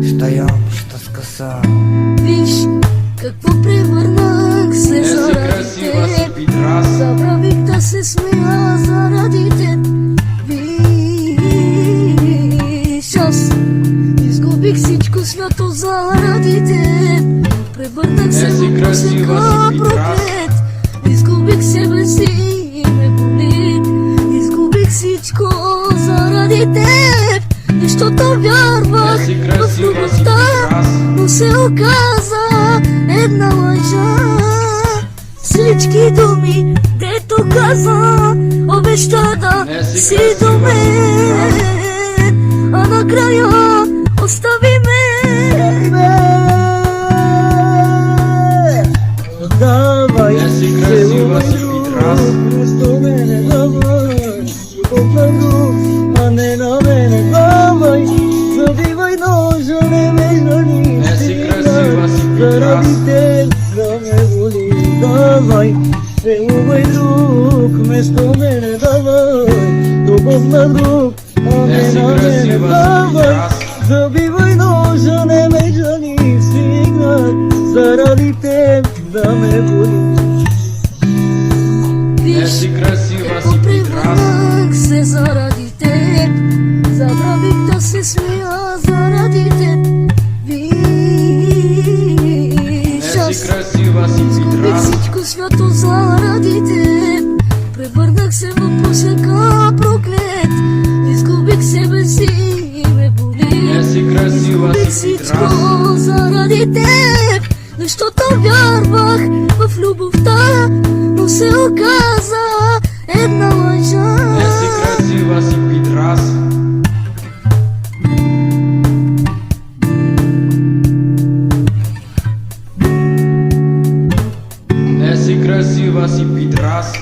Šta ям, šta скъса. Виж какво превърнах се заради теб. Забравих да се смея заради теб. Виж, аз изгубих всичко свято заради теб. Превърнах се в просека проклет. Изгубих себе си и ме боли. Изгубих всичко заради теб. Защото вярвах в любовта, но се оказа една лъжа. Всички думи, дето каза, обеща да си до мен, а накрая остави ме. Давай, красива си Петрас. Вместо мене давай, любов на друг, а не на мене. Давай, забивай ножа, не ме жали. Заради теб да ме боли. Давай, целувай друг, вместо мене давай, любов на друг, а не на мене. Давай, забивай ножа, не ме жали. Стига, заради теб да ме боли. Виж какво превърнах се заради теб. Забравих да се смея заради теб. Виж, аз изгубих всичко свято заради теб. Превърнах се в просека проклет. Изгубих себе си и ме боли. Изгубих всичко заради теб. Защото вярвах в любовта, но се оказа една лъжа. Не си красива си Петрас. Не си красива си Петрас.